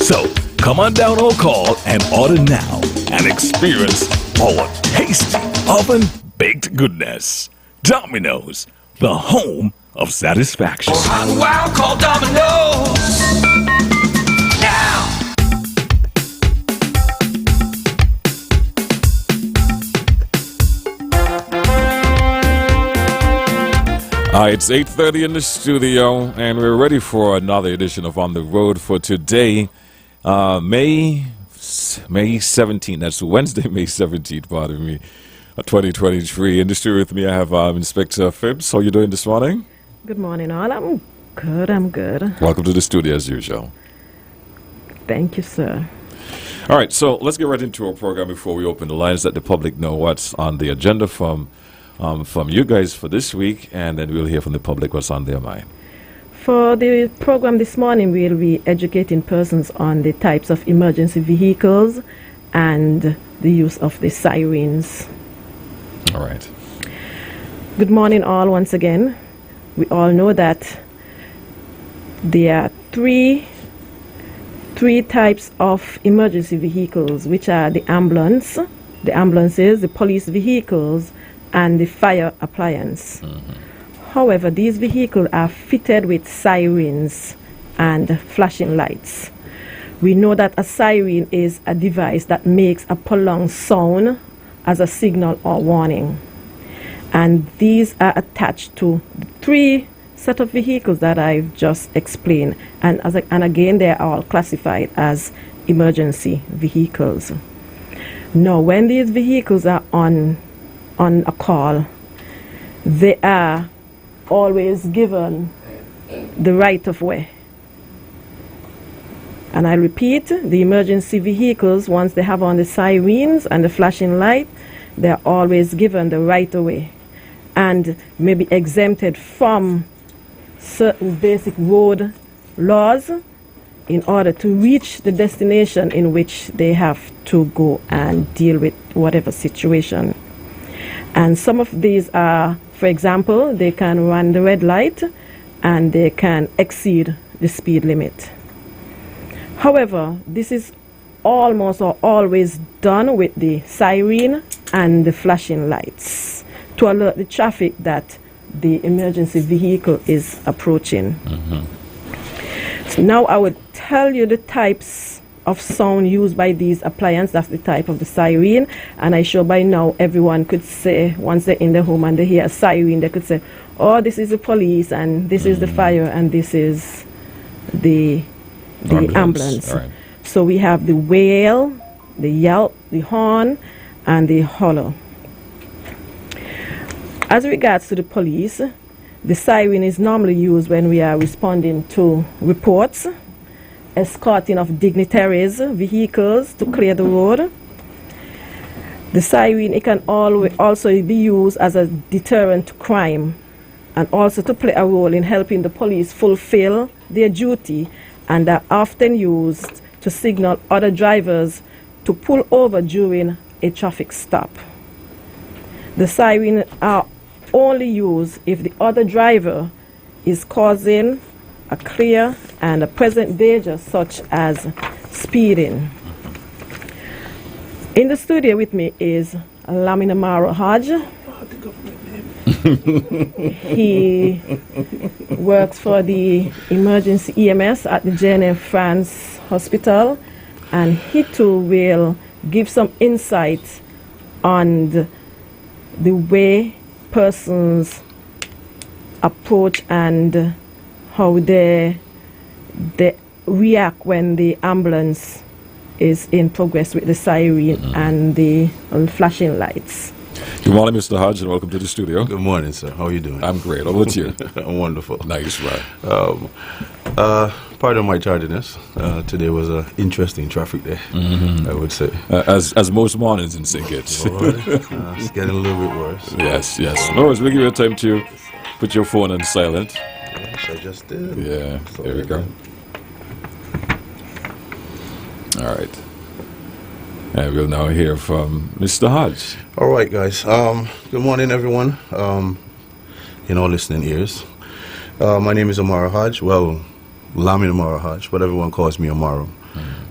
So come on down or call and order now and experience our tasty oven-baked goodness. Domino's, the home of satisfaction. Hot Wild, call Domino's now. It's 8:30 in the studio, and we're ready for another edition of On the Road for today, May 17th. That's Wednesday, May 17th, pardon me, 2023. In the studio with me, I have Inspector Phibbs. How are you doing this morning? Good morning, all. I'm good. Welcome to the studio, as usual. Thank you, sir. All right, so let's get right into our program before we open the lines, let the public know what's on the agenda from you guys for this week, and then we'll hear from the public what's on their mind. For the program this morning, we'll be educating persons on the types of emergency vehicles and the use of the sirens. All right. Good morning, all, once again. We all know that there are three types of emergency vehicles, which are the ambulances, the police vehicles, and the fire appliance. However, these vehicles are fitted with sirens and flashing lights. We know that a siren is a device that makes a prolonged sound as a signal or warning. And these are attached to three set of vehicles that I've just explained. And again, they are all classified as emergency vehicles. Now, when these vehicles are on a call, they are always given the right of way. And I repeat, the emergency vehicles, once they have on the sirens and the flashing light, they're always given the right of way and may be exempted from certain basic road laws in order to reach the destination in which they have to go and deal with whatever situation. And some of these are, for example, they can run the red light and they can exceed the speed limit. However, this is almost or always done with the siren and the flashing lights to alert the traffic that the emergency vehicle is approaching. So now I would tell you the types of sound used by these appliances. That's the type of the siren, and I'm sure by now everyone could say, once they're in the home and they hear a siren, they could say, oh, this is the police, and this is the fire, and this is the ambulance. All right. So we have the wail, the yelp, the horn, and the holler. As regards to the police, the siren is normally used when we are responding to reports, escorting of dignitaries' vehicles to clear the road. The siren, it can also be used as a deterrent to crime and also to play a role in helping the police fulfill their duty, and are often used to signal other drivers to pull over during a traffic stop. The siren are only used if the other driver is causing a clear and a present danger, such as speeding. In the studio with me is Lamin Amaro Hodge. He works for the emergency EMS at the JNF France Hospital, and he too will give some insight on the way persons approach and how they react when the ambulance is in progress with the siren and the flashing lights. Good morning, Mr. Hodge, and welcome to the studio. Good morning, sir. How are you doing? I'm great. How about you? I'm wonderful. Nice, right. Pardon my tardiness. Today was an interesting traffic day, I would say. As most mornings in St. Kitts. It's getting a little bit worse. Yes. No worries. We'll give you time to put your phone on silent. Yes, I just did. Yeah, So there we go. All right. And we'll now hear from Mr. Hodge. All right, guys. Good morning, everyone. Listening ears. My name is Amaro Hodge. Well, Lamin Amaro Hodge, but everyone calls me Amaro.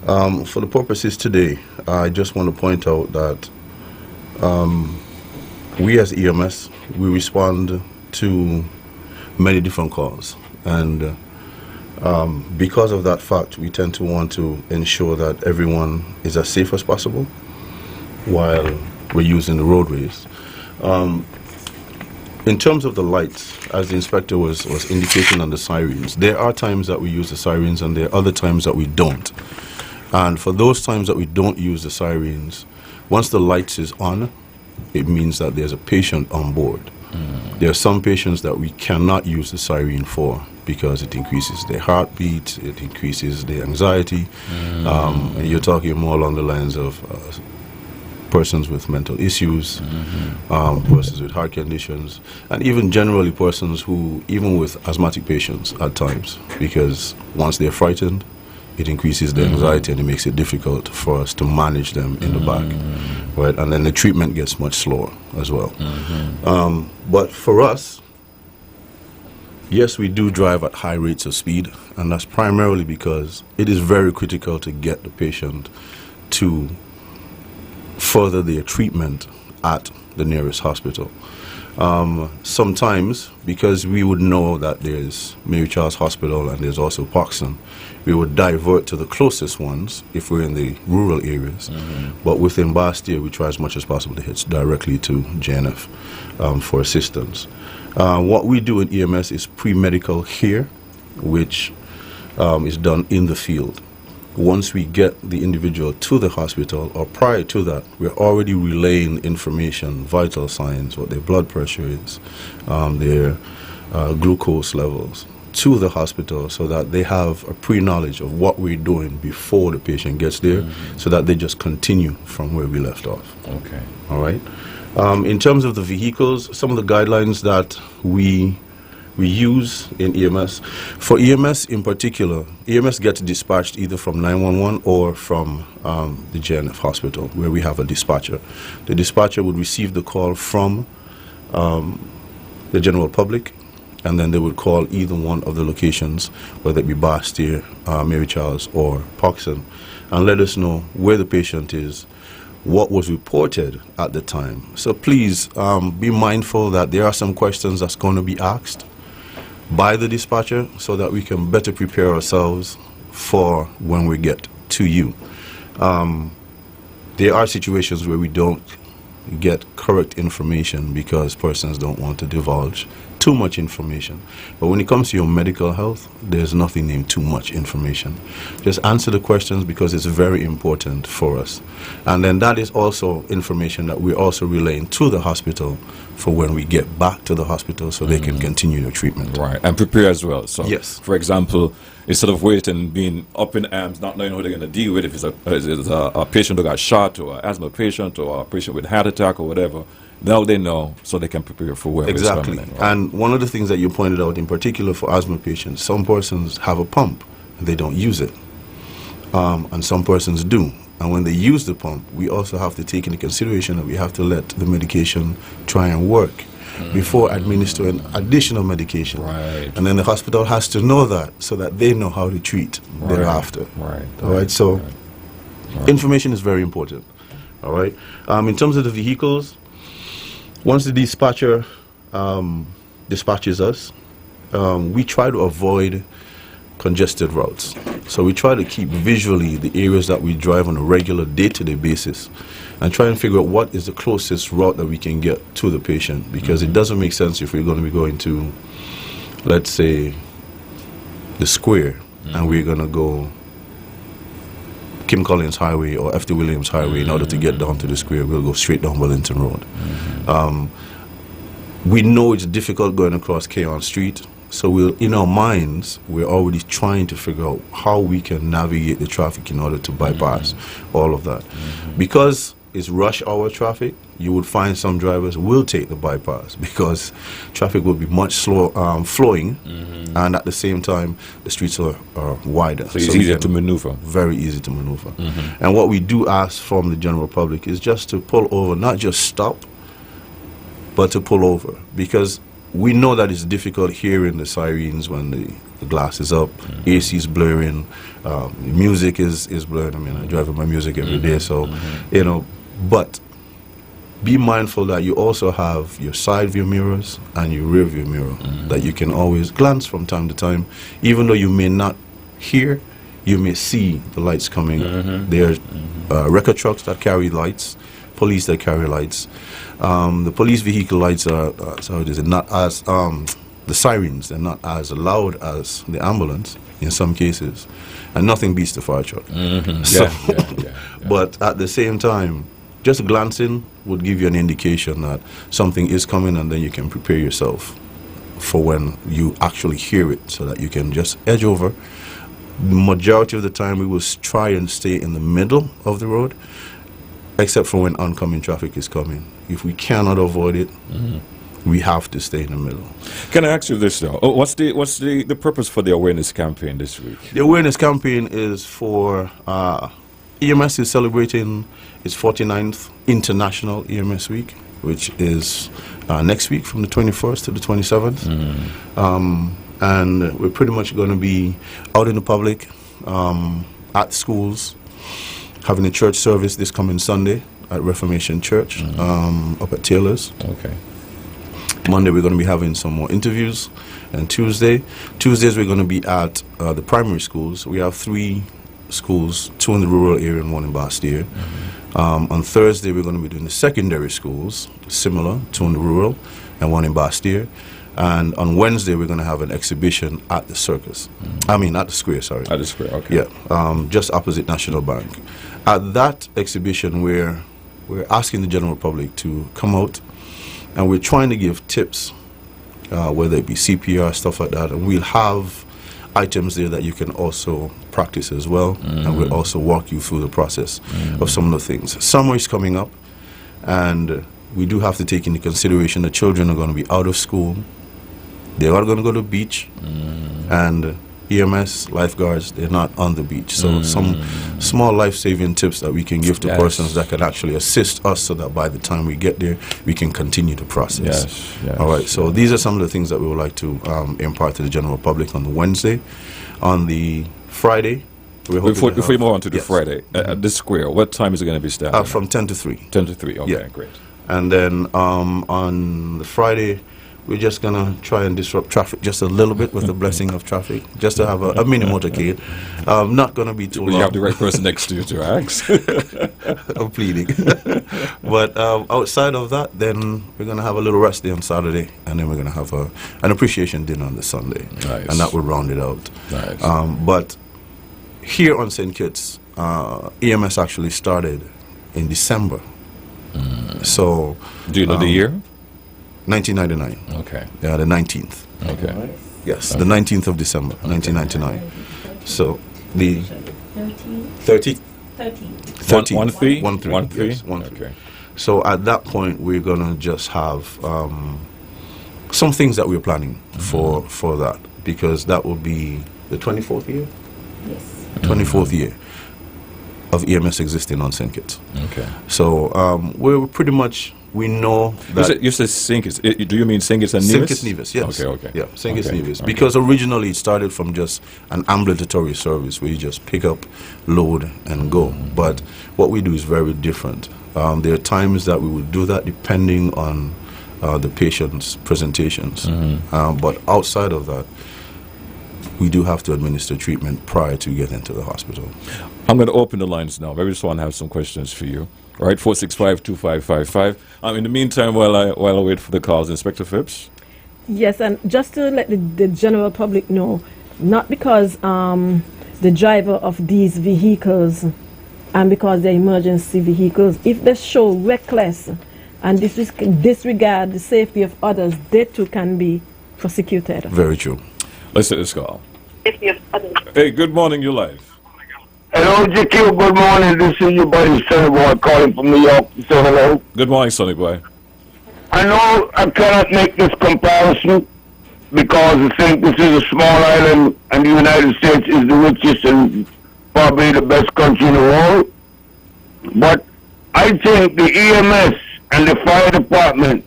For the purposes today, I just want to point out that we as EMS, we respond to many different calls. And because of that fact, we tend to want to ensure that everyone is as safe as possible while we're using the roadways. In terms of the lights, as the inspector was indicating on the sirens, there are times that we use the sirens and there are other times that we don't. And for those times that we don't use the sirens, once the lights is on, it means that there's a patient on board. There are some patients that we cannot use the siren for because it increases their heartbeat, it increases their anxiety. And you're talking more along the lines of persons with mental issues, persons with heart conditions, and even generally persons who, even with asthmatic patients at times, because once they're frightened, it increases their anxiety and it makes it difficult for us to manage them in the back, right? And then the treatment gets much slower as well. But for us, yes, we do drive at high rates of speed, and that's primarily because it is very critical to get the patient to further their treatment at the nearest hospital. Sometimes, because we would know that there's Mary Charles Hospital and there's also Poxon, we would divert to the closest ones if we're in the rural areas. But within Bastia, we try as much as possible to hit directly to JNF for assistance. What we do in EMS is pre-medical here, which is done in the field. Once we get the individual to the hospital, or prior to that, we're already relaying information, vital signs, what their blood pressure is, their glucose levels, to the hospital so that they have a pre-knowledge of what we're doing before the patient gets there, so that they just continue from where we left off. Okay. All right. In terms of the vehicles, some of the guidelines that we use in EMS. For EMS in particular, EMS gets dispatched either from 911 or from the JNF hospital, where we have a dispatcher. The dispatcher would receive the call from the general public, and then they would call either one of the locations, whether it be Bastia, Mary Charles, or Poxon, and let us know where the patient is, what was reported at the time. So please be mindful that there are some questions that's going to be asked by the dispatcher so that we can better prepare ourselves for when we get to you. There are situations where we don't get correct information because persons don't want to divulge too much information. But when it comes to your medical health, there's nothing named too much information. Just answer the questions because it's very important for us. And then that is also information that we're also relaying to the hospital for when we get back to the hospital so they can continue their treatment. Right, and prepare as well. So, yes. For example, instead of waiting, being up in arms, not knowing who they're going to deal with, if it's a patient who got shot, or an asthma patient, or a patient with heart attack, or whatever, now they know so they can prepare for where exactly. it's coming in, right? And one of the things that you pointed out, in particular for asthma patients, some persons have a pump and they don't use it, and some persons do. And when they use the pump, we also have to take into consideration that we have to let the medication try and work before administering additional medication. Right. And then the hospital has to know that so that they know how to treat thereafter. Right. All right. So information is very important. All right. In terms of the vehicles, once the dispatcher dispatches us, we try to avoid congested routes. So we try to keep visually the areas that we drive on a regular day-to-day basis and try and figure out what is the closest route that we can get to the patient, because it doesn't make sense if we're going to be going to, let's say, the square and we're going to go Kim Collins Highway or F.D. Williams Highway. In order to get down to the square, we'll go straight down Wellington Road. We know it's difficult going across Keon Street, so in our minds, we're already trying to figure out how we can navigate the traffic in order to bypass all of that. Because it's rush hour traffic, you would find some drivers will take the bypass because traffic will be much slower flowing, and at the same time, the streets are wider. So it's easier to maneuver. Very easy to maneuver. And what we do ask from the general public is just to pull over, not just stop, but to pull over, because we know that it's difficult hearing the sirens when the the glass is up, AC is blaring, music is blaring. I mean, I drive with my music every day, so, but be mindful that you also have your side view mirrors and your rear view mirror that you can always glance from time to time. Even though you may not hear, you may see the lights coming. There are record trucks that carry lights, police that carry lights. The police vehicle lights are, not as, the sirens, they're not as loud as the ambulance in some cases. And nothing beats the fire truck. So, but at the same time, just glancing would give you an indication that something is coming, and then you can prepare yourself for when you actually hear it, so that you can just edge over. Majority of the time we will try and stay in the middle of the road, except for when oncoming traffic is coming. If we cannot avoid it, we have to stay in the middle. Can I ask you this though? What's the purpose for the awareness campaign this week? The awareness campaign is for EMS is celebrating its 49th International EMS Week, which is next week from the 21st to the 27th. And we're pretty much going to be out in the public, at schools, having a church service this coming Sunday at Reformation Church, up at Taylor's. Okay. Monday we're going to be having some more interviews, and Tuesdays we're going to be at the primary schools. We have 3 schools, 2 in the rural area and 1 in Bastille. On Thursday we're going to be doing the secondary schools, similar, 2 in the rural and 1 in Bastille. And on Wednesday we're going to have an exhibition at the circus. I mean at the square, sorry. At the square, okay. Yeah, just opposite National Bank. At that exhibition we're asking the general public to come out, and we're trying to give tips, whether it be CPR, stuff like that, and we'll have items there that you can also practice as well, and we'll also walk you through the process of some of the things. Summer is coming up, and we do have to take into consideration the children are going to be out of school. They are going to go to the beach, and EMS, lifeguards, they're not on the beach. So some small life-saving tips that we can give to persons that can actually assist us, so that by the time we get there, we can continue the process. All right, so these are some of the things that we would like to impart to the general public on the Wednesday. On the Friday, before we move on to the Friday, at the square, what time is it going to be starting? From 10 to 3. 10 to 3, okay, Yeah. great. And then on the Friday, we're just going to try and disrupt traffic just a little bit with the blessing of traffic, just to have a mini motorcade. Not going to be too long. You have the right person next to you to ask. I'm pleading. But outside of that, then we're going to have a little rest day on Saturday, and then we're going to have an appreciation dinner on the Sunday. Nice. And that will round it out. Nice. But here on St. Kitts, EMS actually started in December. So, do you know the year? 1999. Okay. Yeah, the 19th. Okay. Yes, the 19th of December, 1999. So the 13th. 1-3? 1-3. Yes, 1-3. Okay. So at that point, we're gonna just have some things that we're planning for that, because that will be the 24th year. Yes. 24th year of EMS existing on St. Kitts. Okay. So we're pretty much, we know that... You said St. Kitts. Do you mean St. Kitts and Nevis? St. Kitts Nevis, yes. Okay. Yeah, St. Kitts Okay, Nevis. okay. Because originally it started from just an ambulatory service where you just pick up, load, and go. But what we do is very different. There are times that we will do that depending on the patient's presentations. But outside of that, we do have to administer treatment prior to getting to the hospital. I'm going to open the lines now. Maybe just want to have some questions for you. All right, 465-2555. In the meantime, while I wait for the calls, Inspector Phipps? Yes, and just to let the general public know, not because the driver of these vehicles and because they're emergency vehicles, if they show reckless and disregard the safety of others, they too can be prosecuted. Very true. Let's take this call. Hey, good morning, you're live. Hello, GQ. Good morning. This is your buddy Sonny Boy calling from New York. So hello. Good morning, Sonny Boy. I know I cannot make this comparison because I think this is a small island and the United States is the richest and probably the best country in the world. But I think the EMS and the fire department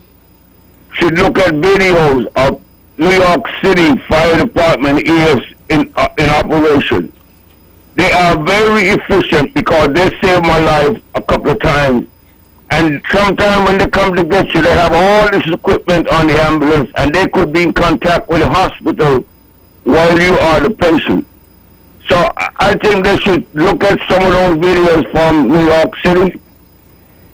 should look at videos of New York City Fire Department is in operation. They are very efficient because they saved my life a couple of times. And sometimes when they come to get you, they have all this equipment on the ambulance, and they could be in contact with the hospital while you are the patient. So I think they should look at some of those videos from New York City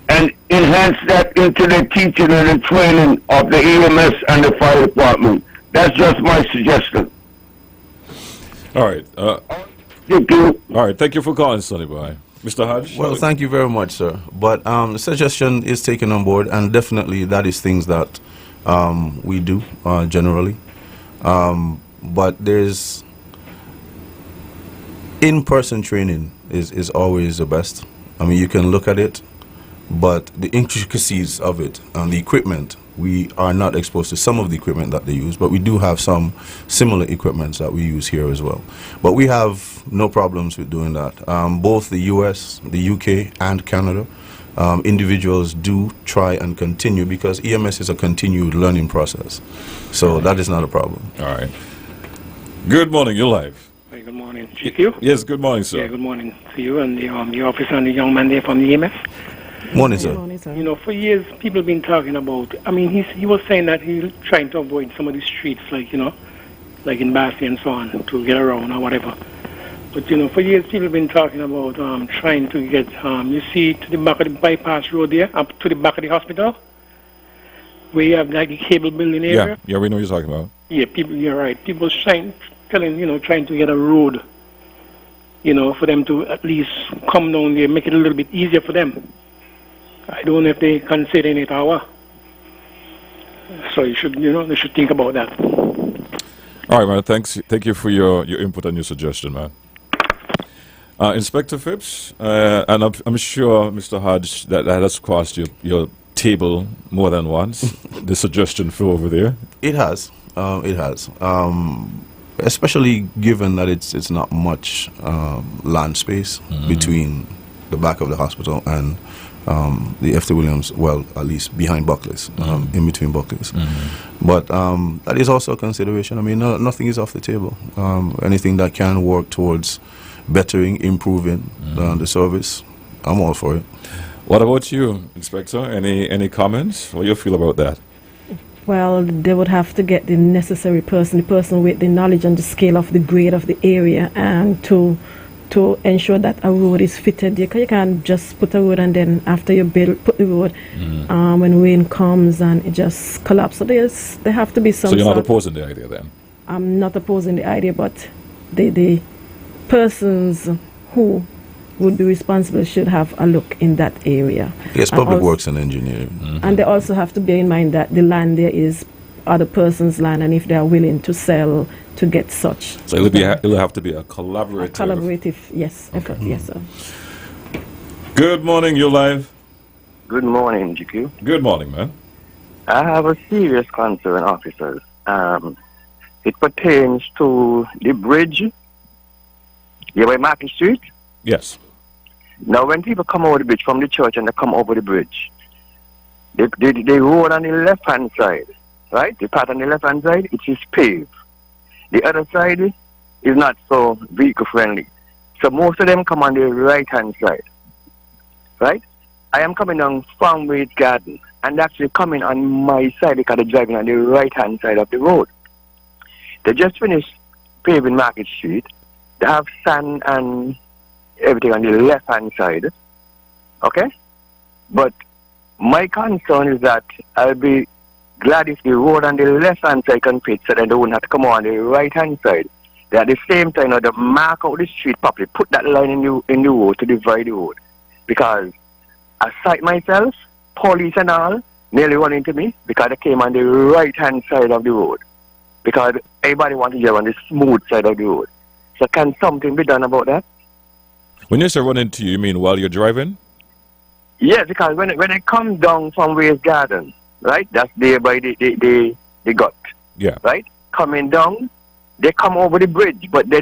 and enhance that into the teaching and the training of the EMS and the fire department. That's just my suggestion. All right. Thank you. All right. Thank you for calling, Sonny Boy. Mr. Hodge? Well, thank you very much, sir. But the suggestion is taken on board, and definitely that is things that we do generally. But there's in-person training is always the best. I mean, you can look at it, but the intricacies of it and the equipment, we are not exposed to some of the equipment that they use, but we do have some similar equipments that we use here as well. But we have no problems with doing that. Both the US, the UK, and Canada, individuals do try and continue because EMS is a continued learning process. So that is not a problem. All right. Good morning. You're live. Hey, good morning. GQ? Yes, good morning, sir. Yeah, good morning to you and the officer and the young man there from the EMS. Morning, sir. You know, for years, people have been talking about, I mean, he was saying that he's trying to avoid some of the streets, like, you know, like in Bassi and so on, to get around or whatever. But, you know, for years, people have been talking about trying to get, you see, to the back of the bypass road there, up to the back of the hospital, where you have, like, the cable building area. Yeah, we know what you're talking about. Yeah, people, you're right. People trying to get a road, you know, for them to at least come down there, make it a little bit easier for them. I don't know if they consider it our. So you should, you know, they should think about that. All right, man. Thank you for your input and your suggestion, man. Inspector Phipps, and I'm sure, Mr. Hodge, that has crossed your table more than once. The suggestion for over there. It has. It has. Especially given that it's not much land space between the back of the hospital and the F.T. Williams, well, at least behind Buckley's, in between Buckley's. But that is also a consideration. I mean, nothing is off the table. Anything that can work towards bettering, improving the service, I'm all for it. What about you, Inspector? Any comments? What do you feel about that? Well, they would have to get the necessary person, the person with the knowledge and the scale of the grade of the area, and to ensure that a road is fitted. You can't just put a road and then after you put the road, when rain comes and it just collapses. So there have to be some. So you're not opposing the idea then? I'm not opposing the idea, but the persons who would be responsible should have a look in that area. Yes, public works and engineering. And they also have to bear in mind that the land there is other person's land, and if they are willing to sell to get such. So it'll have to be a collaborative. Collaborative, yes, effort, yes, sir. Good morning, you're live. Good morning, GQ. Good morning, man. I have a serious concern, officers. It pertains to the bridge, by Market Street. Yes. Now, when people come over the bridge from the church and they come over the bridge, they road on the left-hand side, right? The part on the left-hand side, it is paved. The other side is not so vehicle-friendly. So most of them come on the right-hand side, right? I am coming down Farmways Garden and actually coming on my side because they're driving on the right-hand side of the road. They just finished paving Market Street. They have sand and everything on the left-hand side, okay? But my concern is that I'll be glad if the road on the left-hand side can fit so that they wouldn't have to come on the right-hand side. They at the same time, they mark out the street properly, put that line in the road to divide the road. Because I sight myself, police and all, nearly run into me because they came on the right-hand side of the road. Because everybody wants to drive on the smooth side of the road. So can something be done about that? When you say run into you mean while you're driving? Yes, because when it comes down from Ways Garden, right? That's there by the gut. Yeah. Right? Coming down, they come over the bridge, but they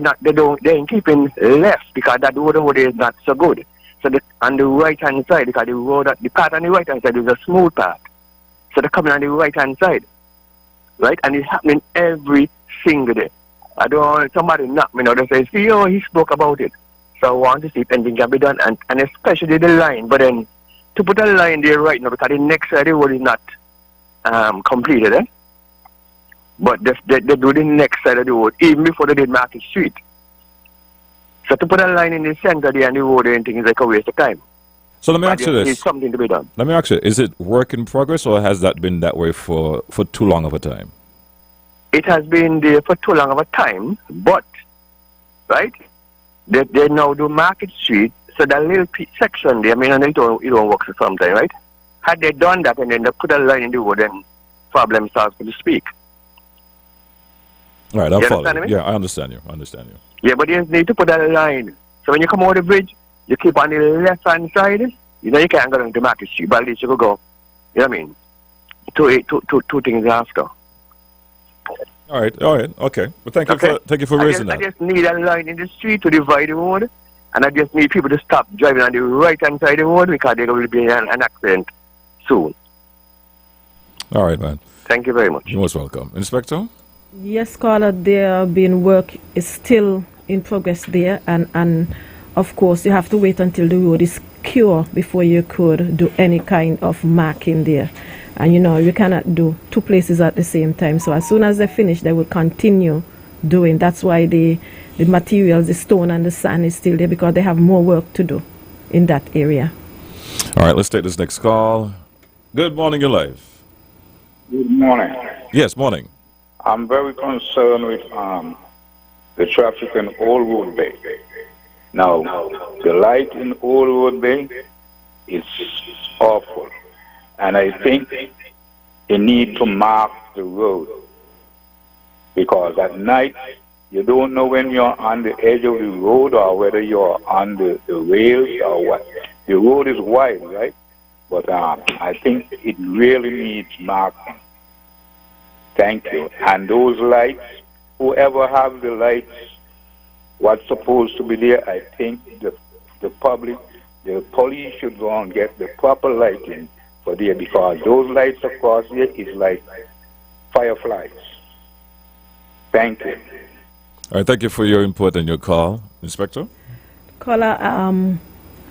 ain't keeping left because that road over there is not so good. So on the right hand side, because the part on the right hand side is a smooth path. So they're coming on the right hand side. right? And it's happening every single day. I don't want somebody knock me now. They say, see, oh, he spoke about it. So I want to see if anything can be done, and especially the line. But then to put a line there right now, because the next side of the road is not completed, eh? But they do the next side of the road, even before they did Market Street. So to put a line in the center there and the road and things is like a waste of time. So let me ask you this. There's something to be done. Let me ask you, is it work in progress or has that been that way for too long of a time? It has been there for too long of a time, but, right, they now do Market Street, so that little section there, I mean, and it don't work for some time, right? Had they done that and then they put a line in the road, then problem starts to speak. All right, I'll follow understand you. me? Yeah, I understand you. Yeah, but you need to put a line. So when you come over the bridge, you keep on the left-hand side. You know you can't go down to Market Street, but at least you could go, you know what I mean? Two things after. All right, okay. Well, thank you for raising that. I just need a line in the street to divide the road, and I just need people to stop driving on the right-hand side of the road because there will be an accident soon. All right, man. Thank you very much. You're most welcome. Inspector? Yes, caller, there been work is still in progress there, and of course you have to wait until the road is cure before you could do any kind of marking there. And you know, you cannot do two places at the same time. So as soon as they finish, they will continue doing. That's why the materials, the stone and the sand is still there, because they have more work to do in that area. All right, let's take this next call. Good morning, you're live. Good morning. Yes, morning. I'm very concerned with the traffic in Old Road Bay. Now, the light in Old Road Bay is awful. And I think you need to mark the road. Because at night, you don't know when you're on the edge of the road or whether you're on the rails or what. The road is wide, right? But I think it really needs marking. Thank you. And those lights, whoever have the lights, what's supposed to be there, I think the public, the police should go and get the proper lighting for there, because those lights across there is like fireflies. Thank you. All right, thank you for your input and your call. Inspector? Caller,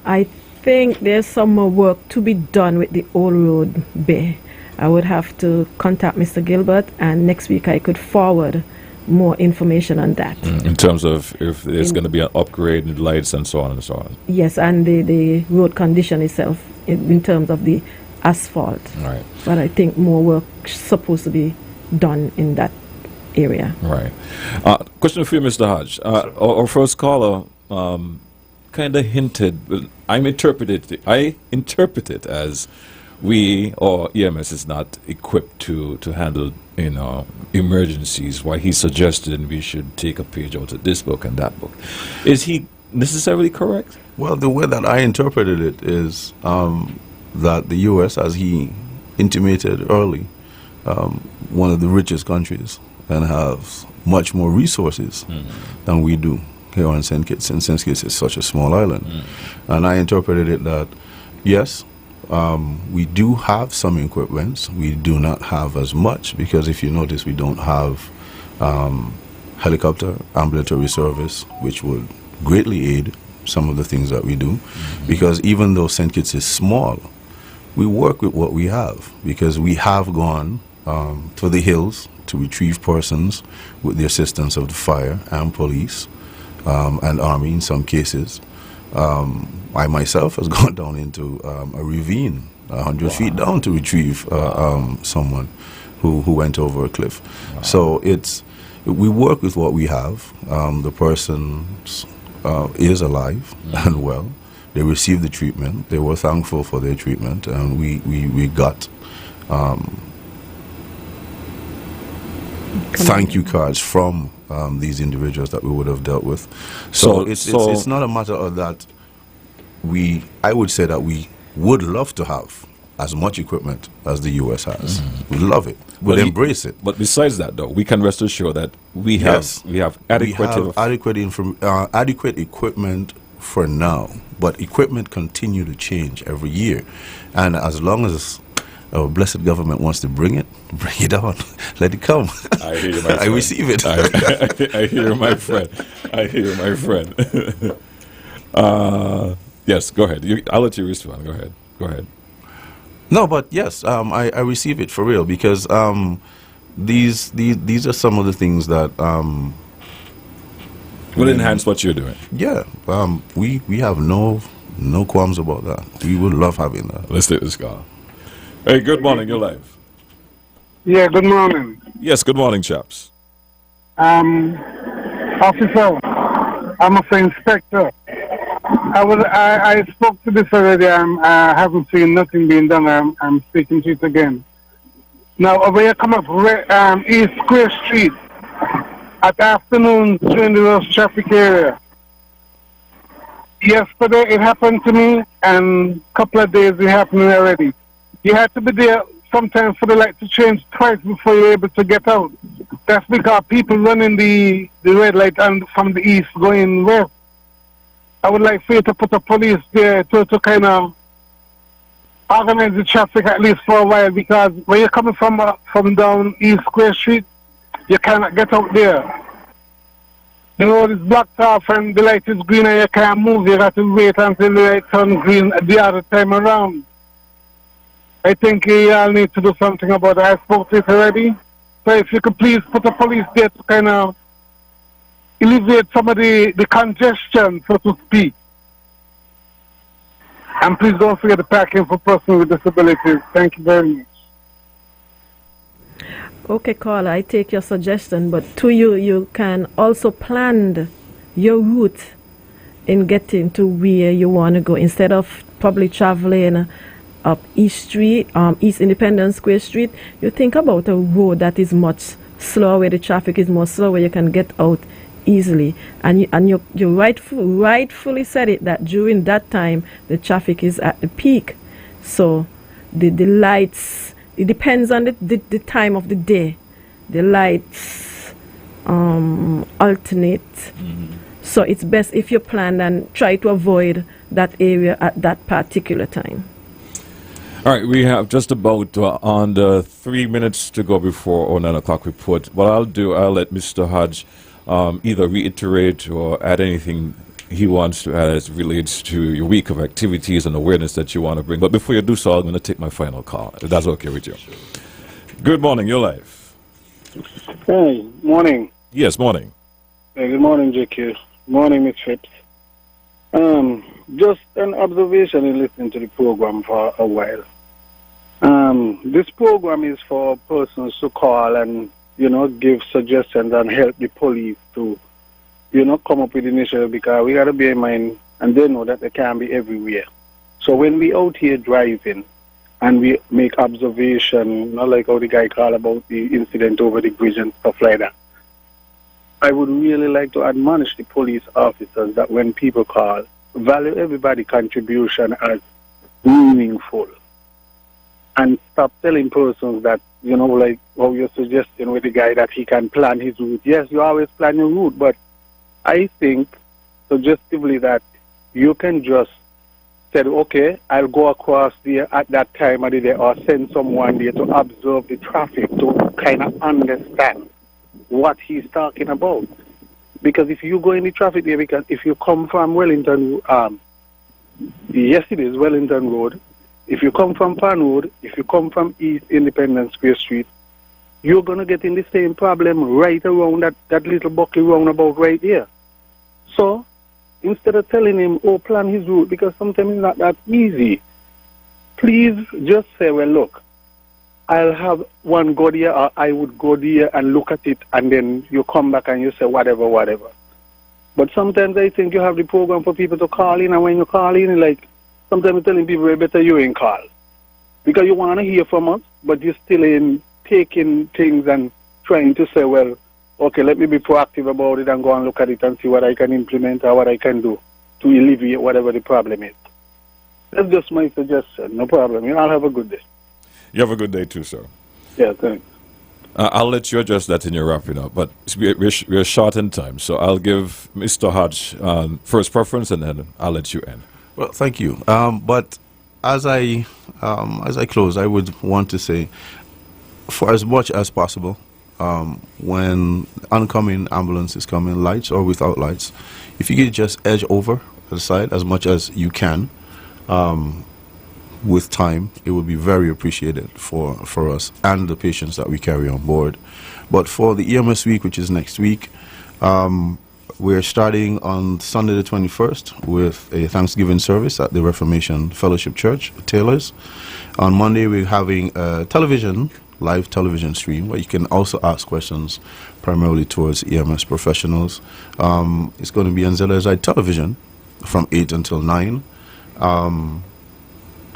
I think there's some more work to be done with the Old Road Bay. I would have to contact Mr. Gilbert, and next week I could forward more information on that. In terms of if there's going to be an upgrade in lights and so on and so on. Yes, and the road condition itself in terms of the asphalt. Right. But I think more work supposed to be done in that area. Right. Question for you, Mr. Hodge. Our first caller kind of hinted, I interpreted it as we or EMS is not equipped to handle emergencies. Why he suggested we should take a page out of this book and that book. Is he necessarily correct? Well, the way that I interpreted it is that the U.S., as he intimated early, one of the richest countries and has much more resources than we do here on St. Kitts, and St. Kitts is such a small island. And I interpreted it that, yes, we do have some equipment. We do not have as much, because if you notice, we don't have helicopter ambulatory service, which would greatly aid some of the things that we do. Because even though St. Kitts is small, we work with what we have, because we have gone to the hills to retrieve persons with the assistance of the fire and police and army in some cases. I myself has gone down into a ravine 100 feet down to retrieve someone who went over a cliff. So we work with what we have. The person is alive and well. They received the treatment. They were thankful for their treatment, and we got thank you cards from these individuals that we would have dealt with. So it's not a matter of that. I would say that we would love to have as much equipment as the U.S. has. We love it. We'll embrace it. But besides that, though, we can rest assured that we have adequate equipment for now. But equipment continue to change every year, and as long as our blessed government wants to bring it on. Let it come. I hear you, my friend. I receive it. I hear you, my friend. I hear you, my friend. Yes, go ahead. I'll let you respond. Go ahead. No, but yes, I receive it for real because these are some of the things that will enhance what you're doing. Yeah, we have no qualms about that. We would love having that. Let's take this call. Hey, good morning. You're live. Yeah, good morning. Yes, good morning, chaps. Officer, I'm a inspector. I spoke to this already. I haven't seen nothing being done. I'm speaking to it again. Now, when you come up East Square Street at afternoon during the rush traffic area, yesterday it happened to me, and a couple of days it happened already. You had to be there sometimes for the light to change twice before you're able to get out. That's because people running the red light and from the east going west. I would like for you to put a police there to kind of organize the traffic at least for a while, because when you're coming from down East Square Street, you cannot get out there. The road is blocked off and the light is green and you can't move. You have to wait until the light turns green the other time around. I think you all need to do something about it. I spoke to it already. So if you could please put a police there to kind of alleviate some of the congestion, so to speak. And please don't forget the parking for persons with disabilities. Thank you very much. Okay, caller, I take your suggestion, but you can also plan your route in getting to where you want to go. Instead of probably traveling up East Street, East Independence Square Street, you think about a road that is much slower, where the traffic is more slow, where you can get out easily. And you rightfully said it, that during that time the traffic is at the peak. So the lights, it depends on the time of the day. The lights alternate. Mm-hmm. So it's best if you plan and try to avoid that area at that particular time. All right, we have just about under 3 minutes to go before our 9 o'clock report. What I'll do, I'll let Mr. Hodge either reiterate or add anything he wants to add as it relates to your week of activities and awareness that you want to bring. But before you do so, I'm going to take my final call, if that's okay with you. Sure. Good morning, you're live. Hey, morning. Yes, morning. Hey, good morning, JQ. Morning, Ms. Phipps. Just an observation in listening to the program for a while. This program is for persons to call and, give suggestions and help the police to, come up with initiatives, because we got to bear in mind, and they know that they can be everywhere. So when we out here driving and we make observation, not like how the guy called about the incident over the bridge and stuff like that, I would really like to admonish the police officers that when people call, value everybody's contribution as meaningful. And stop telling persons that, like how you're suggesting with the guy that he can plan his route. Yes, you always plan your route, but I think suggestively that you can just say, okay, I'll go across there at that time of the day, or send someone there to observe the traffic to kind of understand what he's talking about. Because if you go in the traffic there, because if you come from Wellington, yes, it is Wellington Road. If you come from Pan Road, if you come from East Independence Square Street, you're going to get in the same problem right around that little Buckley roundabout right there. So, instead of telling him, plan his route, because sometimes it's not that easy, please just say, well, look, I'll have one go there, or I would go there and look at it, and then you come back and you say whatever. But sometimes I think you have the program for people to call in, and when you call in, like, sometimes you're telling people, better you ain't call. Because you want to hear from us, but you're still in taking things and trying to say, well, okay, let me be proactive about it and go and look at it and see what I can implement or what I can do to alleviate whatever the problem is. That's just my suggestion. No problem. You all have a good day. You have a good day too, sir. Yeah, thanks. I'll let you address that in your wrapping up, but we're short in time, so I'll give Mr. Hodge first preference, and then I'll let you end. Well, thank you. But as I close, I would want to say, for as much as possible, when oncoming ambulance is coming, lights or without lights, if you could just edge over to the side as much as you can, with time, it would be very appreciated for us and the patients that we carry on board. But for the EMS week, which is next week, we're starting on Sunday the 21st with a Thanksgiving service at the Reformation Fellowship Church, Taylor's. On Monday, we're having a live television stream where you can also ask questions primarily towards EMS professionals. It's going to be on ZLSI television from 8 until 9.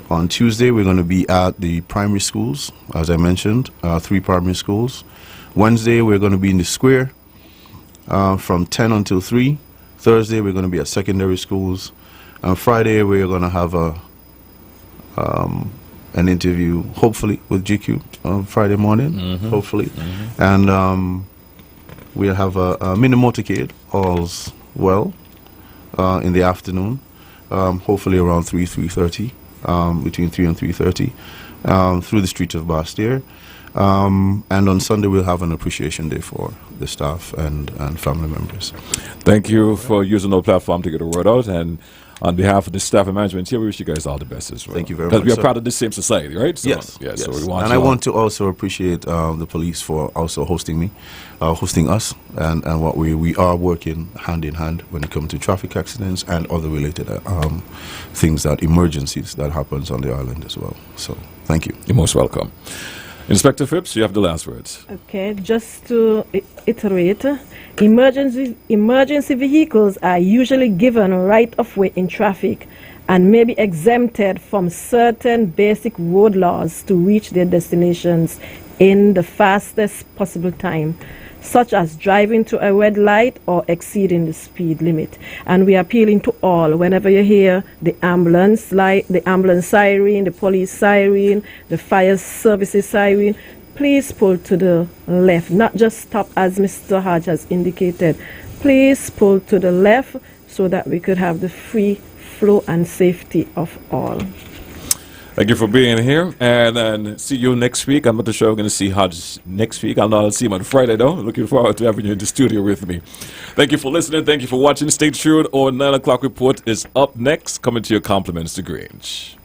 On Tuesday, we're going to be at the primary schools, as I mentioned, 3 primary schools. Wednesday, we're going to be in the square from 10 until 3. Thursday, we're going to be at secondary schools. Friday, we're going to have an interview, hopefully, with GQ on Friday morning, hopefully. And we'll have a mini motorcade, all's well, in the afternoon, hopefully around 3:30. Between 3 and 3:30, through the streets of Bastyr. And on Sunday, we'll have an appreciation day for the staff and family members. Thank you for using our platform to get a word out. And on behalf of the staff and management here, we wish you guys all the best as well. Thank you very much. Because we are proud of the same society, right? So, yes. So we want and I want to also appreciate the police for also hosting us, and what we are working hand in hand when it comes to traffic accidents and other related things, emergencies that happens on the island as well. So thank you. You're most welcome. Inspector Phipps, you have the last words. Okay, just to iterate, emergency vehicles are usually given right of way in traffic and may be exempted from certain basic road laws to reach their destinations in the fastest possible time, such as driving to a red light or exceeding the speed limit. And we are appealing to all, whenever you hear the ambulance light, the ambulance siren, the police siren, the fire services siren, please pull to the left, not just stop as Mr. Hodge has indicated. Please pull to the left so that we could have the free flow and safety of all. Thank you for being here, and then see you next week. I'm not sure I'm going to see Hodge next week. I'll see him on Friday, though. Looking forward to having you in the studio with me. Thank you for listening. Thank you for watching. Stay tuned. Our 9 o'clock report is up next. Coming to your compliments, The Grange.